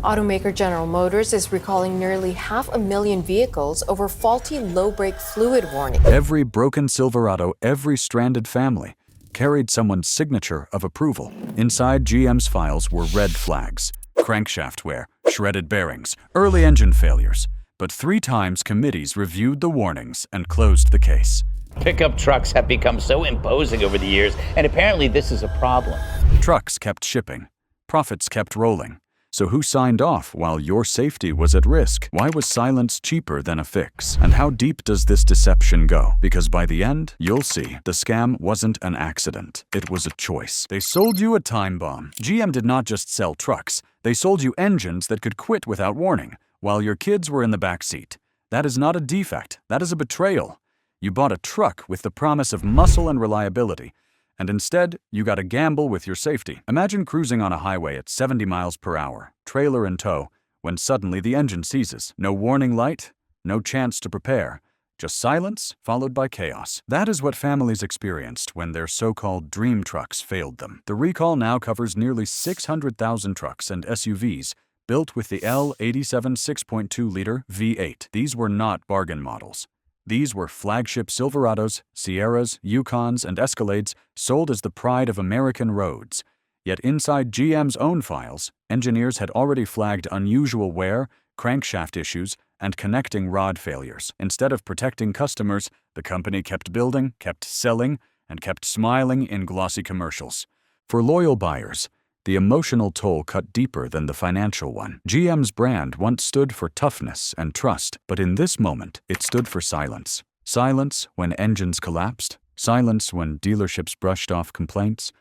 Automaker General Motors is recalling nearly 500,000 vehicles over faulty low-brake fluid warning. Every broken Silverado, every stranded family carried someone's signature of approval. Inside GM's files were red flags, crankshaft wear, shredded bearings, early engine failures. But 3 times committees reviewed the warnings and closed the case. Pickup trucks have become so imposing over the years, and apparently this is a problem. Trucks kept shipping. Profits kept rolling. So who signed off while your safety was at risk? Why was silence cheaper than a fix? And how deep does this deception go? Because by the end, you'll see, the scam wasn't an accident. It was a choice. They sold you a time bomb. GM did not just sell trucks. They sold you engines that could quit without warning, while your kids were in the back seat. That is not a defect. That is a betrayal. You bought a truck with the promise of muscle and reliability, and instead, you got to gamble with your safety. Imagine cruising on a highway at 70 miles per hour, trailer in tow, when suddenly the engine seizes. No warning light, no chance to prepare, just silence followed by chaos. That is what families experienced when their so-called dream trucks failed them. The recall now covers nearly 600,000 trucks and SUVs built with the L87 6.2-liter V8. These were not bargain models. These were flagship Silverados, Sierras, Yukons, and Escalades sold as the pride of American roads. Yet inside GM's own files, engineers had already flagged unusual wear, crankshaft issues, and connecting rod failures. Instead of protecting customers, the company kept building, kept selling, and kept smiling in glossy commercials. For loyal buyers, the emotional toll cut deeper than the financial one. GM's brand once stood for toughness and trust, but in this moment, it stood for silence. Silence when engines collapsed, silence when dealerships brushed off complaints,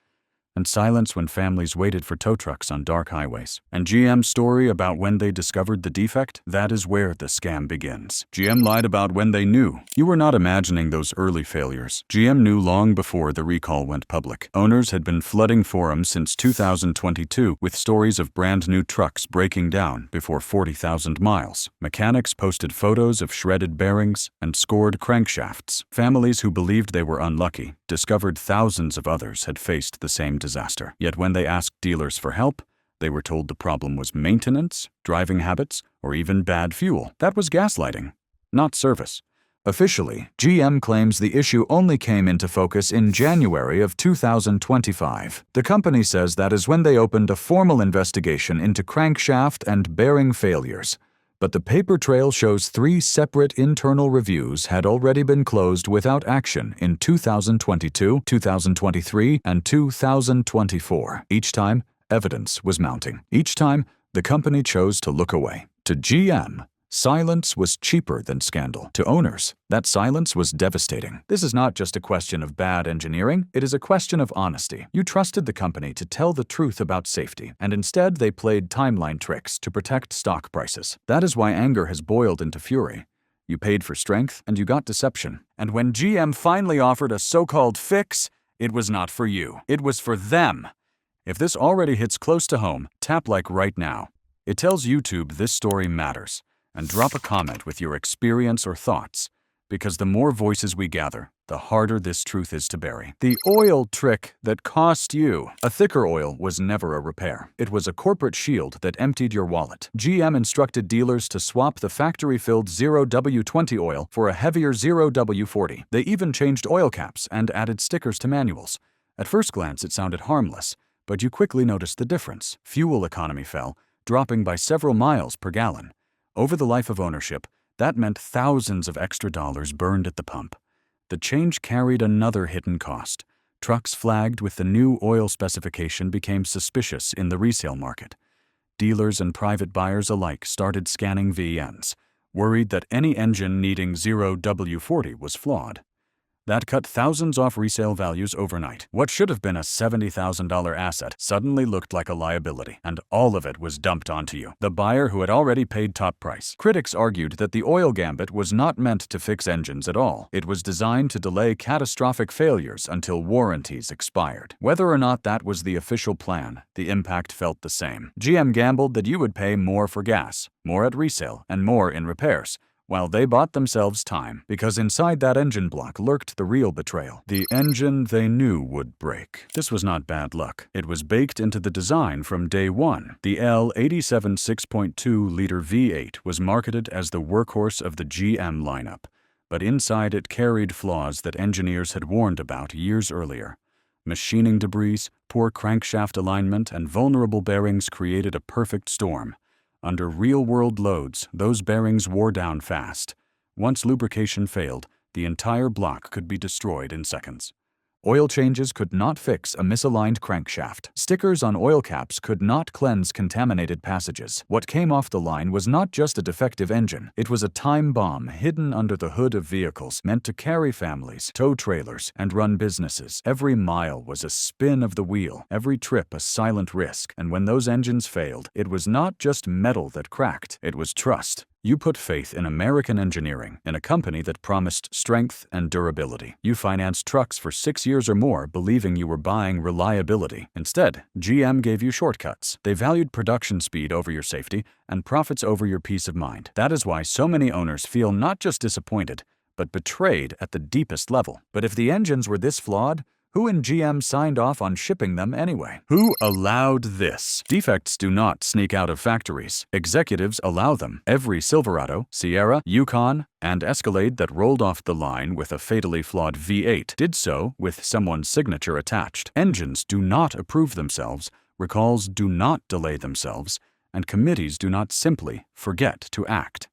and silence when families waited for tow trucks on dark highways. And GM's story about when they discovered the defect, that is where the scam begins. GM lied about when they knew. You were not imagining those early failures. GM knew long before the recall went public. Owners had been flooding forums since 2022 with stories of brand new trucks breaking down before 40,000 miles. Mechanics posted photos of shredded bearings and scored crankshafts. Families who believed they were unlucky discovered thousands of others had faced the same disaster. Yet when they asked dealers for help, they were told the problem was maintenance, driving habits, or even bad fuel. That was gaslighting, not service. Officially, GM claims the issue only came into focus in January of 2025. The company says that is when they opened a formal investigation into crankshaft and bearing failures. But the paper trail shows 3 separate internal reviews had already been closed without action in 2022, 2023, and 2024. Each time, evidence was mounting. Each time, the company chose to look away. To GM, silence was cheaper than scandal. To owners, that silence was devastating. This is not just a question of bad engineering, it is a question of honesty. You trusted the company to tell the truth about safety, and instead they played timeline tricks to protect stock prices. That is why anger has boiled into fury. You paid for strength, and you got deception. And when GM finally offered a so-called fix, it was not for you. It was for them. If this already hits close to home, tap like right now. It tells YouTube this story matters. And drop a comment with your experience or thoughts, because the more voices we gather, the harder this truth is to bury. The oil trick that cost you. A thicker oil was never a repair. It was a corporate shield that emptied your wallet. GM instructed dealers to swap the factory-filled 0W20 oil for a heavier 0W40. They even changed oil caps and added stickers to manuals. At first glance, it sounded harmless, but you quickly noticed the difference. Fuel economy fell, dropping by several miles per gallon. Over the life of ownership, that meant thousands of extra dollars burned at the pump. The change carried another hidden cost. Trucks flagged with the new oil specification became suspicious in the resale market. Dealers and private buyers alike started scanning VNs, worried that any engine needing 0W40 was flawed. That cut thousands off resale values overnight. What should have been a $70,000 asset suddenly looked like a liability, and all of it was dumped onto you, the buyer who had already paid top price. Critics argued that the oil gambit was not meant to fix engines at all. It was designed to delay catastrophic failures until warranties expired. Whether or not that was the official plan, the impact felt the same. GM gambled that you would pay more for gas, more at resale, and more in repairs, while they bought themselves time, because inside that engine block lurked the real betrayal. The engine they knew would break. This was not bad luck. It was baked into the design from day one. The L87 6.2-liter V8 was marketed as the workhorse of the GM lineup, but inside it carried flaws that engineers had warned about years earlier. Machining debris, poor crankshaft alignment, and vulnerable bearings created a perfect storm. Under real-world loads, those bearings wore down fast. Once lubrication failed, the entire block could be destroyed in seconds. Oil changes could not fix a misaligned crankshaft. Stickers on oil caps could not cleanse contaminated passages. What came off the line was not just a defective engine. It was a time bomb hidden under the hood of vehicles, meant to carry families, tow trailers, and run businesses. Every mile was a spin of the wheel, every trip a silent risk. And when those engines failed, it was not just metal that cracked, it was trust. You put faith in American engineering, in a company that promised strength and durability. You financed trucks for 6 years or more, believing you were buying reliability. Instead, GM gave you shortcuts. They valued production speed over your safety and profits over your peace of mind. That is why so many owners feel not just disappointed, but betrayed at the deepest level. But if the engines were this flawed, who in GM signed off on shipping them anyway? Who allowed this? Defects do not sneak out of factories. Executives allow them. Every Silverado, Sierra, Yukon, and Escalade that rolled off the line with a fatally flawed V8 did so with someone's signature attached. Engines do not approve themselves, recalls do not delay themselves, and committees do not simply forget to act.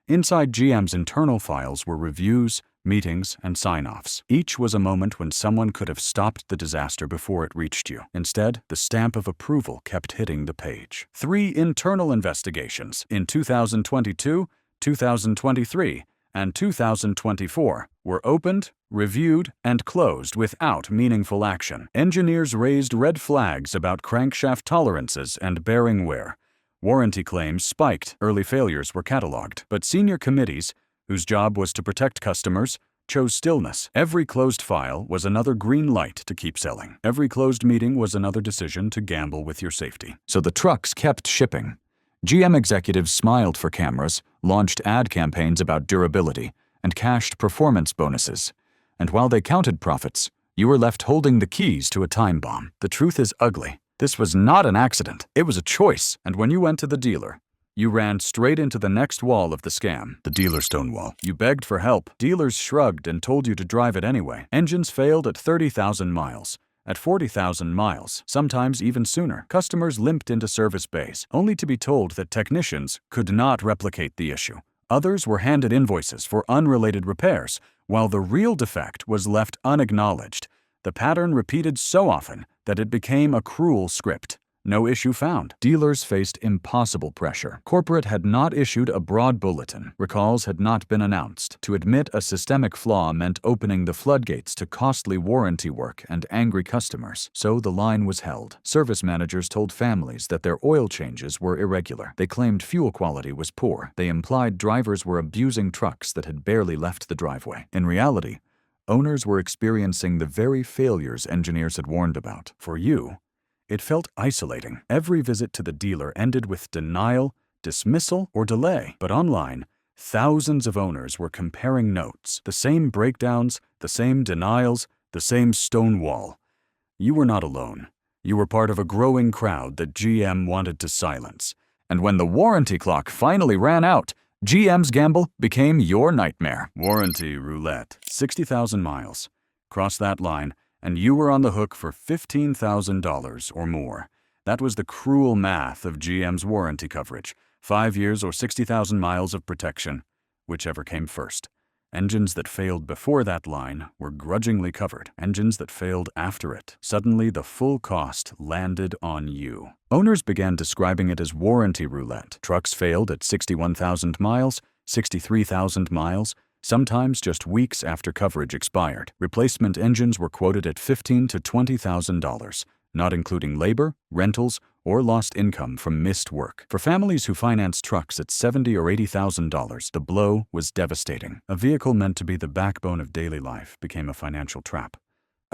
Inside GM's internal files were reviews, meetings, and sign-offs. Each was a moment when someone could have stopped the disaster before it reached you. Instead, the stamp of approval kept hitting the page. 3 internal investigations in 2022, 2023, and 2024 were opened, reviewed, and closed without meaningful action. Engineers raised red flags about crankshaft tolerances and bearing wear. Warranty claims spiked, early failures were cataloged, but senior committees, whose job was to protect customers, chose stillness. Every closed file was another green light to keep selling. Every closed meeting was another decision to gamble with your safety. So the trucks kept shipping. GM executives smiled for cameras, launched ad campaigns about durability, and cashed performance bonuses. And while they counted profits, you were left holding the keys to a time bomb. The truth is ugly. This was not an accident. It was a choice. And when you went to the dealer, you ran straight into the next wall of the scam, the dealer stonewall. You begged for help. Dealers shrugged and told you to drive it anyway. Engines failed at 30,000 miles. At 40,000 miles, sometimes even sooner, customers limped into service bays, only to be told that technicians could not replicate the issue. Others were handed invoices for unrelated repairs, while the real defect was left unacknowledged. The pattern repeated so often that it became a cruel script. No issue found. Dealers faced impossible pressure. Corporate had not issued a broad bulletin. Recalls had not been announced. To admit a systemic flaw meant opening the floodgates to costly warranty work and angry customers. So the line was held. Service managers told families that their oil changes were irregular. They claimed fuel quality was poor. They implied drivers were abusing trucks that had barely left the driveway. In reality, owners were experiencing the very failures engineers had warned about. For you, it felt isolating. Every visit to the dealer ended with denial, dismissal, or delay. But online, thousands of owners were comparing notes. The same breakdowns, the same denials, the same stonewall. You were not alone. You were part of a growing crowd that GM wanted to silence. And when the warranty clock finally ran out, GM's gamble became your nightmare. Warranty roulette. 60,000 miles. Cross that line, and you were on the hook for $15,000 or more. That was the cruel math of GM's warranty coverage. 5 years or 60,000 miles of protection, whichever came first. Engines that failed before that line were grudgingly covered. Engines that failed after it. Suddenly, the full cost landed on you. Owners began describing it as warranty roulette. Trucks failed at 61,000 miles, 63,000 miles, sometimes just weeks after coverage expired. Replacement engines were quoted at $15,000 to $20,000, not including labor, rentals, or lost income from missed work. For families who financed trucks at $70,000 or $80,000, the blow was devastating. A vehicle meant to be the backbone of daily life became a financial trap.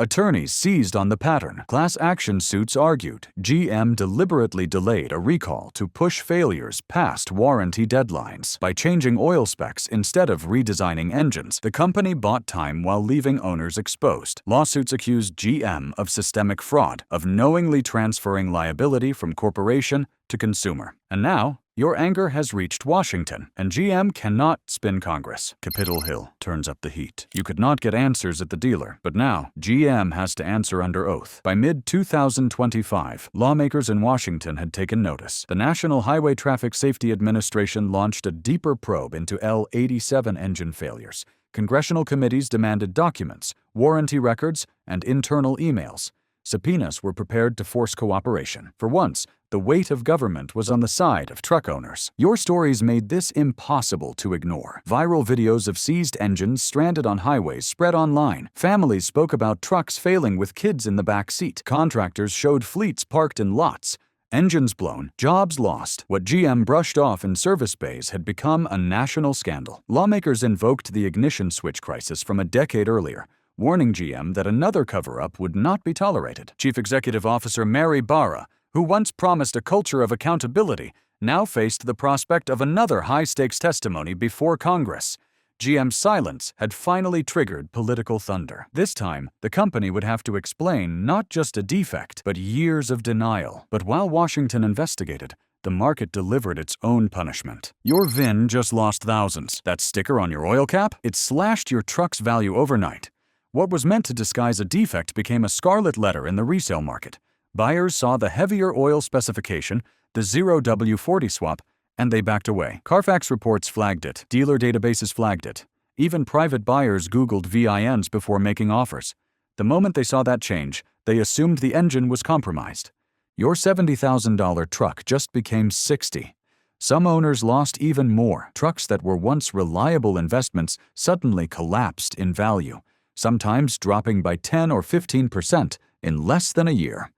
Attorneys seized on the pattern. Class action suits argued GM deliberately delayed a recall to push failures past warranty deadlines. By changing oil specs instead of redesigning engines, the company bought time while leaving owners exposed. Lawsuits accused GM of systemic fraud, of knowingly transferring liability from corporation to consumer. And now, your anger has reached Washington, and GM cannot spin Congress. Capitol Hill turns up the heat. You could not get answers at the dealer, but now GM has to answer under oath. By mid-2025, lawmakers in Washington had taken notice. The National Highway Traffic Safety Administration launched a deeper probe into L-87 engine failures. Congressional committees demanded documents, warranty records, and internal emails. Subpoenas were prepared to force cooperation. For once, the weight of government was on the side of truck owners. Your stories made this impossible to ignore. Viral videos of seized engines stranded on highways spread online. Families spoke about trucks failing with kids in the back seat. Contractors showed fleets parked in lots. Engines blown, jobs lost. What GM brushed off in service bays had become a national scandal. Lawmakers invoked the ignition switch crisis from a decade earlier, warning GM that another cover-up would not be tolerated. Chief Executive Officer Mary Barra, who once promised a culture of accountability, now faced the prospect of another high-stakes testimony before Congress. GM's silence had finally triggered political thunder. This time, the company would have to explain not just a defect, but years of denial. But while Washington investigated, the market delivered its own punishment. Your VIN just lost thousands. That sticker on your oil cap? It slashed your truck's value overnight. What was meant to disguise a defect became a scarlet letter in the resale market. Buyers saw the heavier oil specification, the 0W40 swap, and they backed away. Carfax reports flagged it. Dealer databases flagged it. Even private buyers Googled VINs before making offers. The moment they saw that change, they assumed the engine was compromised. Your $70,000 truck just became $60,000. Some owners lost even more. Trucks that were once reliable investments suddenly collapsed in value, sometimes dropping by 10 or 15% in less than a year.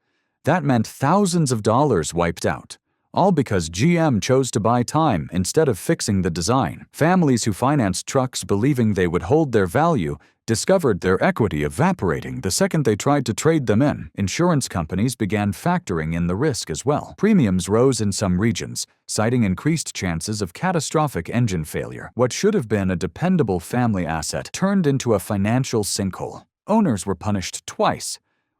That meant thousands of dollars wiped out, all because GM chose to buy time instead of fixing the design. Families who financed trucks believing they would hold their value discovered their equity evaporating the second they tried to trade them in. Insurance companies began factoring in the risk as well. Premiums rose in some regions, citing increased chances of catastrophic engine failure. What should have been a dependable family asset turned into a financial sinkhole. Owners were punished twice,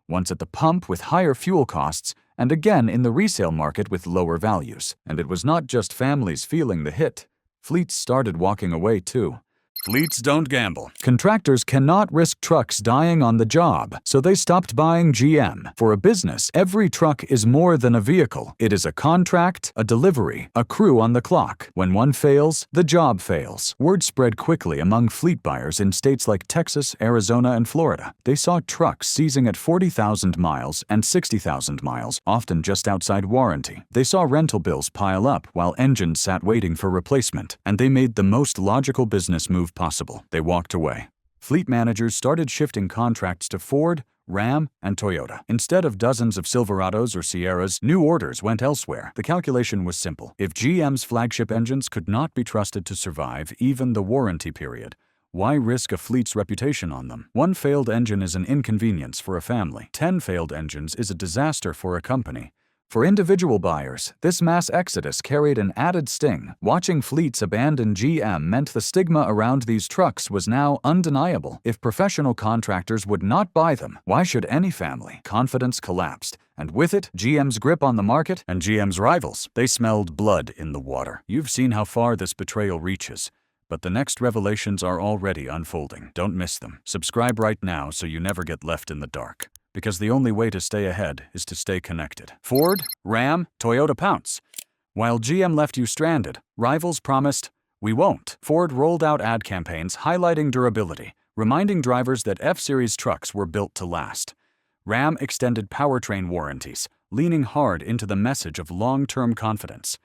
once at the pump with higher fuel costs, and again in the resale market with lower values. And it was not just families feeling the hit. Fleets started walking away too. Fleets don't gamble. Contractors cannot risk trucks dying on the job, so they stopped buying GM. For a business, every truck is more than a vehicle. It is a contract, a delivery, a crew on the clock. When one fails, the job fails. Word spread quickly among fleet buyers in states like Texas, Arizona, and Florida. They saw trucks seizing at 40,000 miles and 60,000 miles, often just outside warranty. They saw rental bills pile up while engines sat waiting for replacement, and they made the most logical business move possible. They walked away. Fleet managers started shifting contracts to Ford, Ram, and Toyota. Instead of dozens of Silverados or Sierras, new orders went elsewhere. The calculation was simple. If GM's flagship engines could not be trusted to survive even the warranty period, why risk a fleet's reputation on them? One failed engine is an inconvenience for a family. 10 failed engines is a disaster for a company. For individual buyers, this mass exodus carried an added sting. Watching fleets abandon GM meant the stigma around these trucks was now undeniable. If professional contractors would not buy them, why should any family? Confidence collapsed, and with it, GM's grip on the market and GM's rivals. They smelled blood in the water. You've seen how far this betrayal reaches, but the next revelations are already unfolding. Don't miss them. Subscribe right now so you never get left in the dark. Because the only way to stay ahead is to stay connected. Ford, Ram, Toyota pounce. While GM left you stranded, rivals promised, "We won't." Ford rolled out ad campaigns highlighting durability, reminding drivers that F-Series trucks were built to last. Ram extended powertrain warranties, leaning hard into the message of long-term confidence.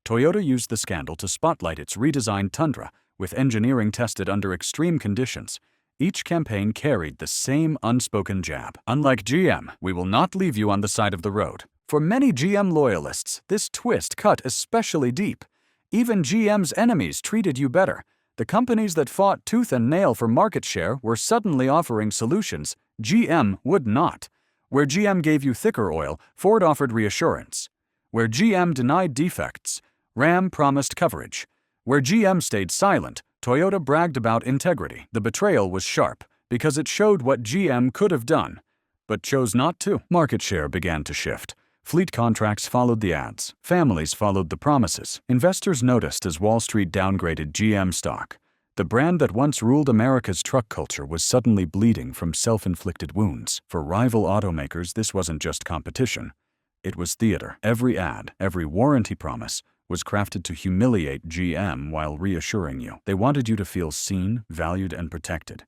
Toyota used the scandal to spotlight its redesigned Tundra, with engineering tested under extreme conditions. Each campaign carried the same unspoken jab. Unlike GM, we will not leave you on the side of the road. For many GM loyalists, this twist cut especially deep. Even GM's enemies treated you better. The companies that fought tooth and nail for market share were suddenly offering solutions. GM would not. Where GM gave you thicker oil, Ford offered reassurance. Where GM denied defects, Ram promised coverage. Where GM stayed silent, Toyota bragged about integrity. The betrayal was sharp because it showed what GM could have done, but chose not to. Market share began to shift. Fleet contracts followed the ads. Families followed the promises. Investors noticed as Wall Street downgraded GM stock. The brand that once ruled America's truck culture was suddenly bleeding from self-inflicted wounds. For rival automakers, this wasn't just competition. It was theater. Every ad, every warranty promise was crafted to humiliate GM while reassuring you. They wanted you to feel seen, valued, and protected,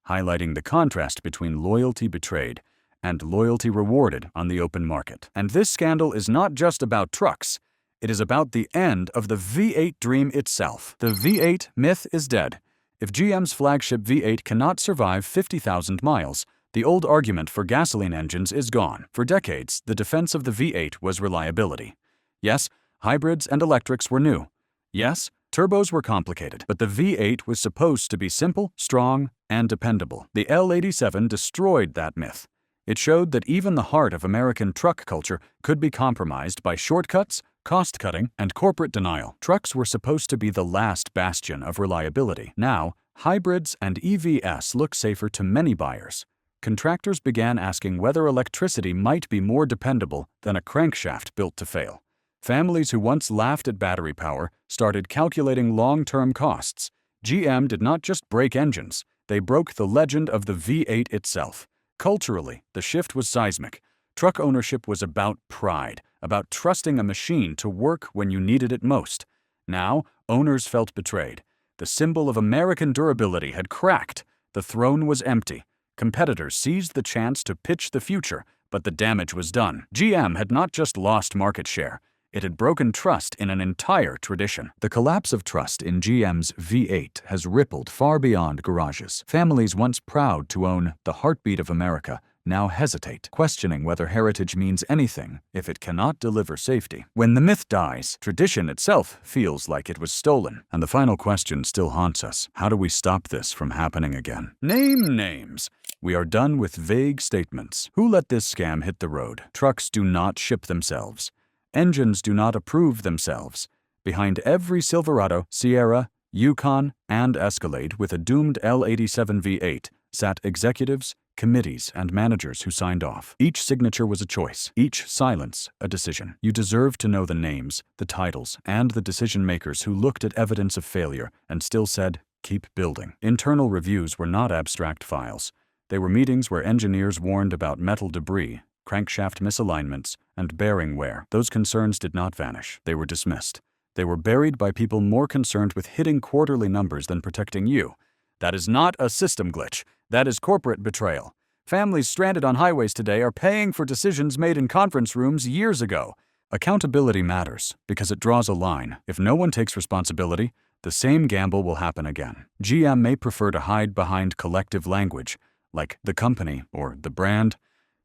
highlighting the contrast between loyalty betrayed and loyalty rewarded on the open market. And this scandal is not just about trucks. It is about the end of the V8 dream itself. The V8 myth is dead. If GM's flagship V8 cannot survive 50,000 miles, the old argument for gasoline engines is gone. For decades, the defense of the V8 was reliability. Yes, hybrids and electrics were new. Yes, turbos were complicated, but the V8 was supposed to be simple, strong, and dependable. The L87 destroyed that myth. It showed that even the heart of American truck culture could be compromised by shortcuts, cost-cutting, and corporate denial. Trucks were supposed to be the last bastion of reliability. Now, hybrids and EVs look safer to many buyers. Contractors began asking whether electricity might be more dependable than a crankshaft built to fail. Families who once laughed at battery power started calculating long-term costs. GM did not just break engines, they broke the legend of the V8 itself. Culturally, the shift was seismic. Truck ownership was about pride, about trusting a machine to work when you needed it most. Now, owners felt betrayed. The symbol of American durability had cracked. The throne was empty. Competitors seized the chance to pitch the future, but the damage was done. GM had not just lost market share. It had broken trust in an entire tradition. The collapse of trust in GM's V8 has rippled far beyond garages. Families once proud to own the heartbeat of America now hesitate, questioning whether heritage means anything if it cannot deliver safety. When the myth dies, tradition itself feels like it was stolen. And the final question still haunts us. How do we stop this from happening again? Name names. We are done with vague statements. Who let this scam hit the road? Trucks do not ship themselves. Engines do not approve themselves. Behind every Silverado, Sierra, Yukon, and Escalade with a doomed L87 V8 sat executives, committees, and managers who signed off. Each signature was a choice, each silence a decision. You deserve to know the names, the titles, and the decision-makers who looked at evidence of failure and still said, keep building. Internal reviews were not abstract files. They were meetings where engineers warned about metal debris, crankshaft misalignments, and bearing wear. Those concerns did not vanish. They were dismissed. They were buried by people more concerned with hitting quarterly numbers than protecting you. That is not a system glitch. That is corporate betrayal. Families stranded on highways today are paying for decisions made in conference rooms years ago. Accountability matters because it draws a line. If no one takes responsibility, the same gamble will happen again. GM may prefer to hide behind collective language, like the company or the brand,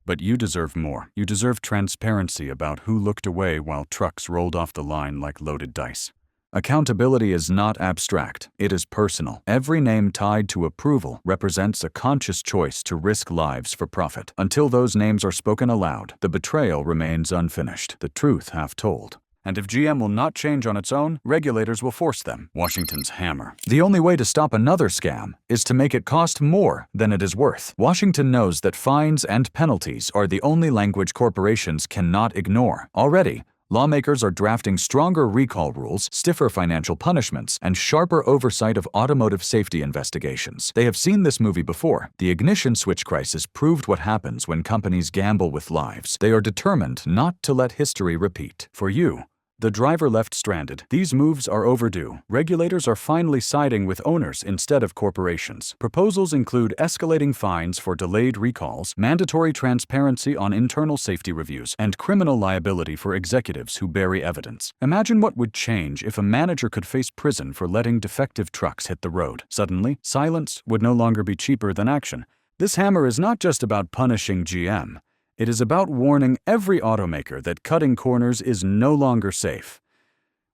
but you deserve more. You deserve transparency about who looked away while trucks rolled off the line like loaded dice. Accountability is not abstract, it is personal. Every name tied to approval represents a conscious choice to risk lives for profit. Until those names are spoken aloud, the betrayal remains unfinished, the truth half told. And if GM will not change on its own, regulators will force them. Washington's hammer. The only way to stop another scam is to make it cost more than it is worth. Washington knows that fines and penalties are the only language corporations cannot ignore. Already, lawmakers are drafting stronger recall rules, stiffer financial punishments, and sharper oversight of automotive safety investigations. They have seen this movie before. The ignition switch crisis proved what happens when companies gamble with lives. They are determined not to let history repeat. For you, the driver left stranded. These moves are overdue. Regulators are finally siding with owners instead of corporations. Proposals include escalating fines for delayed recalls, mandatory transparency on internal safety reviews, and criminal liability for executives who bury evidence. Imagine what would change if a manager could face prison for letting defective trucks hit the road. Suddenly, silence would no longer be cheaper than action. This hammer is not just about punishing GM. It is about warning every automaker that cutting corners is no longer safe.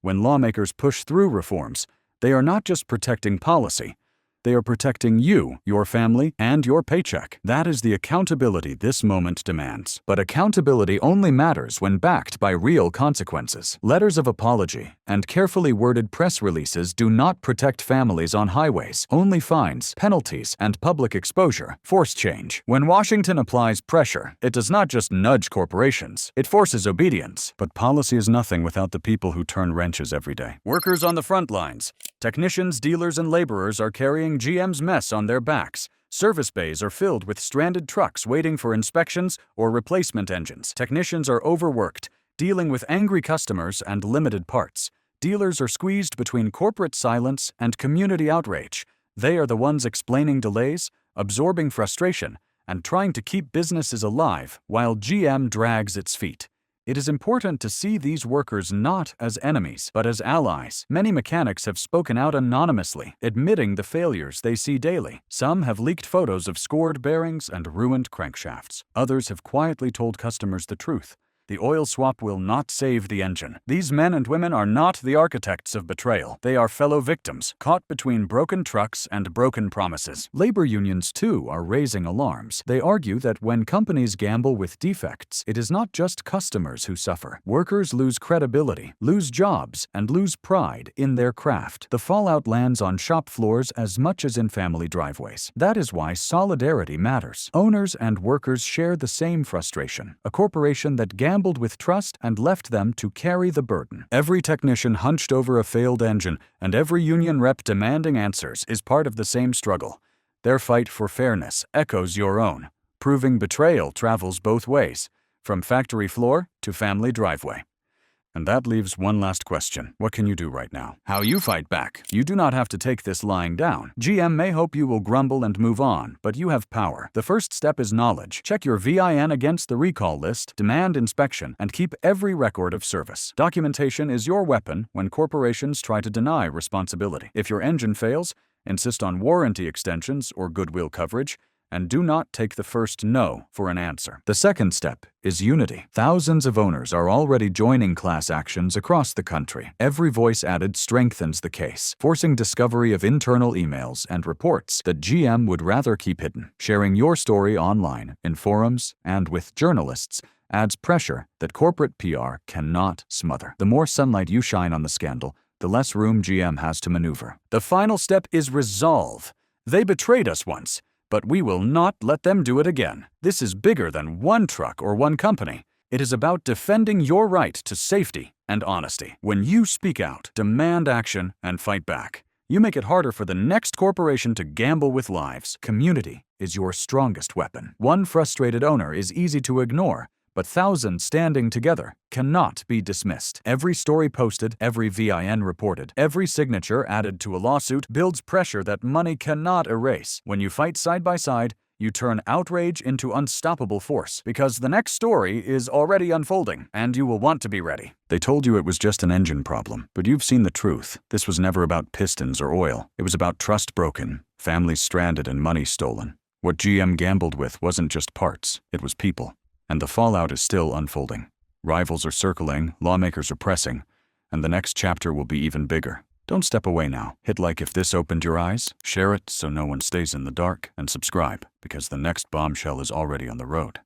When lawmakers push through reforms, They are not just protecting policy. They are protecting you, your family, and your paycheck. That is the accountability this moment demands. But accountability only matters when backed by real consequences. Letters of apology and carefully worded press releases do not protect families on highways. Only fines, penalties, and public exposure force change. When Washington applies pressure, it does not just nudge corporations, it forces obedience. But policy is nothing without the people who turn wrenches every day. Workers on the front lines. Technicians, dealers, and laborers are carrying GM's mess on their backs. Service bays are filled with stranded trucks waiting for inspections or replacement engines. Technicians are overworked, dealing with angry customers and limited parts. Dealers are squeezed between corporate silence and community outrage. They are the ones explaining delays, absorbing frustration, and trying to keep businesses alive while GM drags its feet. It is important to see these workers not as enemies, but as allies. Many mechanics have spoken out anonymously, admitting the failures they see daily. Some have leaked photos of scored bearings and ruined crankshafts. Others have quietly told customers the truth. The oil swap will not save the engine. These men and women are not the architects of betrayal. They are fellow victims, caught between broken trucks and broken promises. Labor unions, too, are raising alarms. They argue that when companies gamble with defects, it is not just customers who suffer. Workers lose credibility, lose jobs, and lose pride in their craft. The fallout lands on shop floors as much as in family driveways. That is why solidarity matters. Owners and workers share the same frustration. A corporation that gambled with trust and left them to carry the burden. Every technician hunched over a failed engine and every union rep demanding answers is part of the same struggle. Their fight for fairness echoes your own, proving betrayal travels both ways, from factory floor to family driveway. And that leaves one last question. What can you do right now? How you fight back. You do not have to take this lying down. GM may hope you will grumble and move on, but you have power. The first step is knowledge. Check your VIN against the recall list, demand inspection, and keep every record of service. Documentation is your weapon when corporations try to deny responsibility. If your engine fails, insist on warranty extensions or goodwill coverage, and do not take the first no for an answer. The second step is unity. Thousands of owners are already joining class actions across the country. Every voice added strengthens the case, forcing discovery of internal emails and reports that GM would rather keep hidden. Sharing your story online, in forums, and with journalists adds pressure that corporate PR cannot smother. The more sunlight you shine on the scandal, the less room GM has to maneuver. The final step is resolve. They betrayed us once, but we will not let them do it again. This is bigger than one truck or one company. It is about defending your right to safety and honesty. When you speak out, demand action, and fight back, you make it harder for the next corporation to gamble with lives. Community is your strongest weapon. One frustrated owner is easy to ignore, but thousands standing together cannot be dismissed. Every story posted, every VIN reported, every signature added to a lawsuit builds pressure that money cannot erase. When you fight side by side, you turn outrage into unstoppable force, because the next story is already unfolding, and you will want to be ready. They told you it was just an engine problem, but you've seen the truth. This was never about pistons or oil. It was about trust broken, families stranded, and money stolen. What GM gambled with wasn't just parts, it was people. And the fallout is still unfolding. Rivals are circling, lawmakers are pressing, and the next chapter will be even bigger. Don't step away now. Hit like if this opened your eyes, share it so no one stays in the dark, and subscribe, because the next bombshell is already on the road.